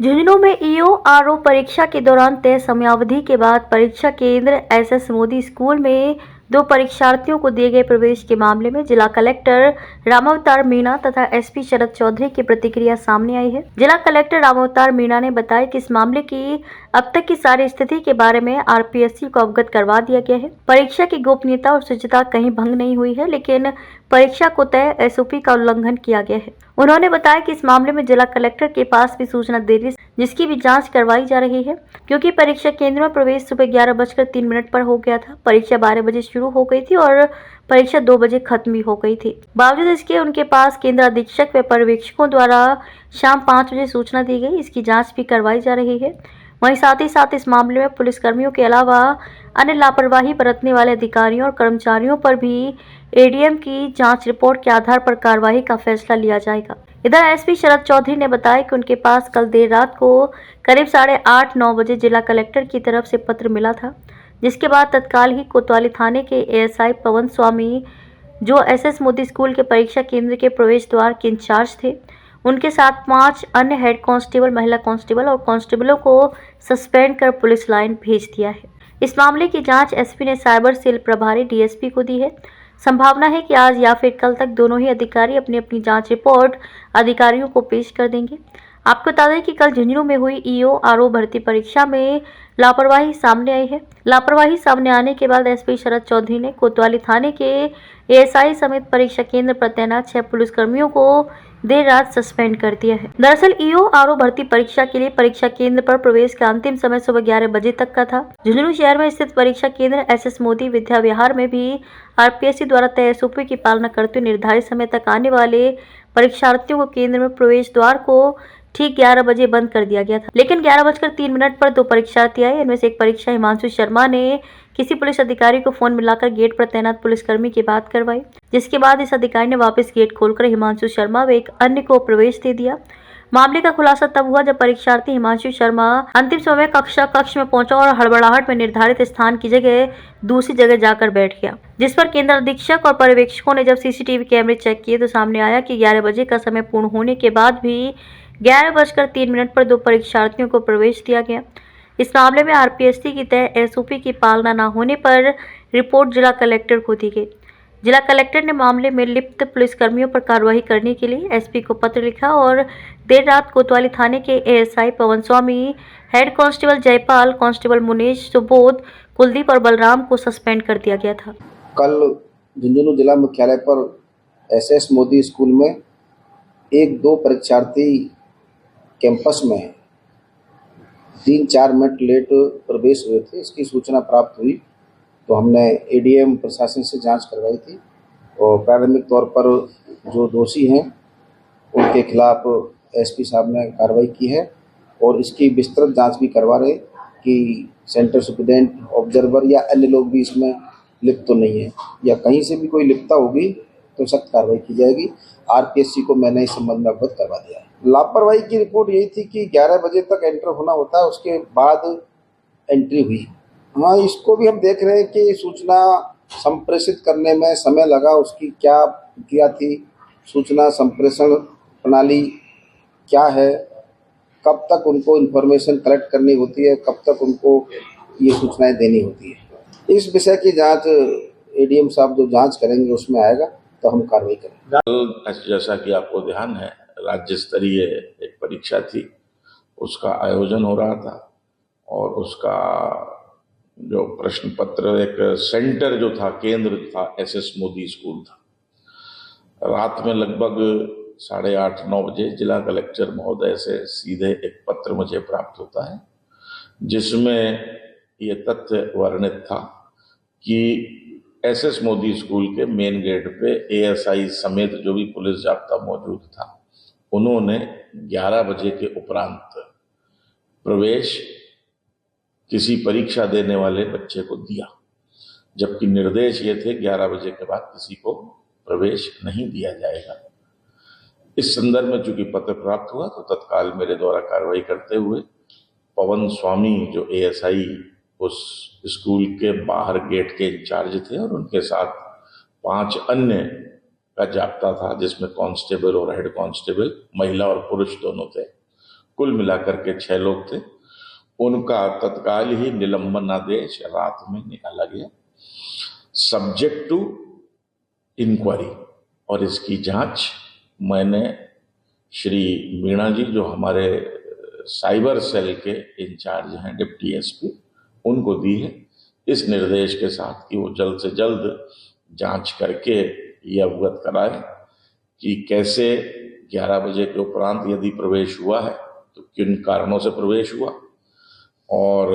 झुंझुनू में EO RO परीक्षा के दौरान तय समयावधि के बाद परीक्षा केंद्र एसएस मोदी स्कूल में दो परीक्षार्थियों को दिए गए प्रवेश के मामले में जिला कलेक्टर रामावतार मीणा तथा एसपी शरद चौधरी की प्रतिक्रिया सामने आई है। जिला कलेक्टर रामावतार मीणा ने बताया कि इस मामले की अब तक की सारी स्थिति के बारे में आरपीएससी को अवगत करवा दिया गया है। परीक्षा की गोपनीयता और शुचिता कहीं भंग नहीं हुई है, लेकिन परीक्षा को तय एसओपी का उल्लंघन किया गया है। उन्होंने बताया कि इस मामले में जिला कलेक्टर के पास भी सूचना दे दी, जिसकी भी जांच करवाई जा रही है, क्योंकि परीक्षा केंद्र में प्रवेश सुबह 11:03 पर हो गया था। परीक्षा 12 बजे शुरू हो गई थी और परीक्षा 2 बजे खत्म भी हो गई थी। बावजूद इसके उनके पास केंद्र अधीक्षक व पर्यवेक्षकों द्वारा शाम 5 बजे सूचना दी गई। इसकी जाँच भी करवाई जा रही है। वहीं साथ ही साथ इस मामले में पुलिसकर्मियों के अलावा अन्य लापरवाही बरतने वाले अधिकारियों और कर्मचारियों पर भी एडीएम की जांच रिपोर्ट के आधार पर कार्रवाई का फैसला लिया जाएगा। इधर एसपी शरद चौधरी ने बताया कि उनके पास कल देर रात को करीब 8:30-9 बजे जिला कलेक्टर की तरफ से पत्र मिला था, जिसके बाद तत्काल ही कोतवाली थाने के एएसआई पवन स्वामी, जो एसएस मोदी स्कूल के परीक्षा केंद्र के प्रवेश द्वार के इंचार्ज थे, उनके साथ 5 अन्य हेड कांस्टेबल, महिला कांस्टेबल और कांस्टेबलों को सस्पेंड कर पुलिस लाइन भेज दिया है। इस मामले की जांच एसपी ने साइबर सेल प्रभारी डीएसपी को दी है। संभावना है कि आज या फिर कल तक दोनों ही अधिकारी अपनी अपनी जांच रिपोर्ट अधिकारियों को पेश कर देंगे। आपको बता दें कि कल झुंझुनू में हुई ईओ आरओ भर्ती परीक्षा में लापरवाही सामने आई है। लापरवाही सामने आने के बाद एसपी शरद चौधरी ने कोतवाली थाने के एएसआई समेत परीक्षा केंद्र पर तैनात 6 पुलिसकर्मियों को देर रात सस्पेंड कर दिया है। दरअसल ईओ आरओ भर्ती परीक्षा के लिए परीक्षा केंद्र पर प्रवेश का अंतिम समय सुबह 11 बजे तक का था। झुंझुनू शहर में स्थित परीक्षा केंद्र एसएस मोदी विद्या विहार में भी आरपीएससी द्वारा तय एसओपी की पालना करते हुए निर्धारित समय तक आने वाले परीक्षार्थियों को केंद्र में प्रवेश द्वार को ठीक 11 बजे बंद कर दिया गया था। लेकिन 11:03 पर 2 परीक्षार्थी आए। इनमें से एक परीक्षा हिमांशु शर्मा ने किसी पुलिस अधिकारी को फोन मिलाकर गेट पर तैनात पुलिसकर्मी की बात करवाई, जिसके बाद इस अधिकारी ने वापस गेट खोलकर हिमांशु शर्मा व एक अन्य को प्रवेश दे दिया। मामले का खुलासा तब हुआ जब परीक्षार्थी हिमांशु शर्मा अंतिम समय कक्ष में पहुंचा और हड़बड़ाहट में निर्धारित स्थान की जगह दूसरी जगह जाकर बैठ गया, जिस पर केंद्र अधीक्षक और पर्यवेक्षकों ने जब सीसीटीवी कैमरे चेक किए तो सामने आया कि 11 बजे का समय पूर्ण होने के बाद भी 11:03 पर 2 परीक्षार्थियों को प्रवेश दिया गया। इस मामले में आरपीएससी की तय एसओपी की पालना न होने पर रिपोर्ट जिला कलेक्टर को दी गई। जिला कलेक्टर ने मामले में लिप्त पुलिसकर्मियों पर कार्रवाई करने के लिए एसपी को पत्र लिखा और देर रात कोतवाली थाने के ASI Pawan Swami, head constable Jaipal, constable Munesh, Subodh, Kuldeep और बलराम को सस्पेंड कर दिया गया था। कल झुंझुनू जिला मुख्यालय पर एसएस मोदी स्कूल में 1-2 परीक्षार्थी कैंपस में 3-4 मिनट लेट प्रवेश हुए थे। इसकी सूचना प्राप्त हुई तो हमने एडीएम प्रशासन से जांच करवाई थी और प्रारंभिक तौर पर जो दोषी हैं उनके खिलाफ एसपी साहब ने कार्रवाई की है और इसकी विस्तृत जांच भी करवा रहे कि सेंटर सुप्रीडेंट, ऑब्जर्वर या अन्य लोग भी इसमें लिप्त तो नहीं है, या कहीं से भी कोई लिप्तता होगी तो सख्त कार्रवाई की जाएगी। आरपीएससी को मैंने इस संबंध में अवगत करवा दिया है। लापरवाही की रिपोर्ट यही थी कि 11 बजे तक एंटर होना होता है, उसके बाद एंट्री हुई। हाँ, इसको भी हम देख रहे हैं कि सूचना संप्रेषित करने में समय लगा, उसकी क्या प्रक्रिया थी, सूचना संप्रेषण प्रणाली क्या है, कब तक उनको इन्फॉर्मेशन कलेक्ट करनी होती है, कब तक उनको ये सूचनाएं देनी होती है। इस विषय की जांच एडीएम साहब जो जांच करेंगे उसमें आएगा तो हम कार्रवाई करेंगे। कल जैसा कि आपको ध्यान है, राज्य स्तरीय एक परीक्षा थी, उसका आयोजन हो रहा था और उसका जो प्रश्न पत्र, एक सेंटर जो था, केंद्र था, एसएस मोदी स्कूल था। रात में लगभग 8:30-9 बजे जिला कलेक्टर महोदय से सीधे एक पत्र मुझे प्राप्त होता है, जिसमें ये तथ्य वर्णित था कि एसएस मोदी स्कूल के मेन गेट पे एएसआई समेत जो भी पुलिस जाब्ता मौजूद था, उन्होंने 11 बजे के उपरांत प्रवेश किसी परीक्षा देने वाले बच्चे को दिया, जबकि निर्देश ये थे 11 बजे के बाद किसी को प्रवेश नहीं दिया जाएगा। इस संदर्भ में चूंकि पत्र प्राप्त हुआ तो तत्काल मेरे द्वारा कार्रवाई करते हुए पवन स्वामी, जो एएसआई उस स्कूल के बाहर गेट के इंचार्ज थे, और उनके साथ 5 अन्य का जाब्ता था, जिसमें कांस्टेबल और हेड कांस्टेबल, महिला और पुरुष दोनों थे, कुल मिलाकर के 6 लोग थे, उनका तत्काल ही निलंबनादेश रात में निकाला गया, सब्जेक्ट टू इंक्वायरी। और इसकी जांच मैंने श्री मीणा जी, जो हमारे साइबर सेल के इंचार्ज हैं, डिप्टी एसपी, उनको दी है, इस निर्देश के साथ कि वो जल्द से जल्द जांच करके ये अवगत कराए कि कैसे 11 बजे के उपरांत यदि प्रवेश हुआ है तो किन कारणों से प्रवेश हुआ। और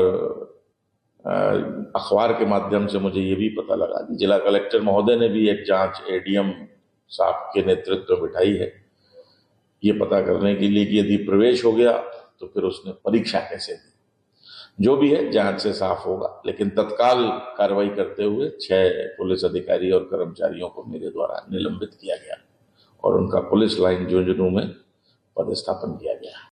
अखबार के माध्यम से मुझे ये भी पता लगा कि जिला कलेक्टर महोदय ने भी एक जांच एडीएम साहब के नेतृत्व में बिठाई है, ये पता करने के लिए कि यदि प्रवेश हो गया तो फिर उसने परीक्षा कैसे दी। जो भी है जांच से साफ होगा, लेकिन तत्काल कार्रवाई करते हुए 6 पुलिस अधिकारी और कर्मचारियों को मेरे द्वारा निलंबित किया गया और उनका पुलिस लाइन झुंझुनू में पदस्थापन किया गया।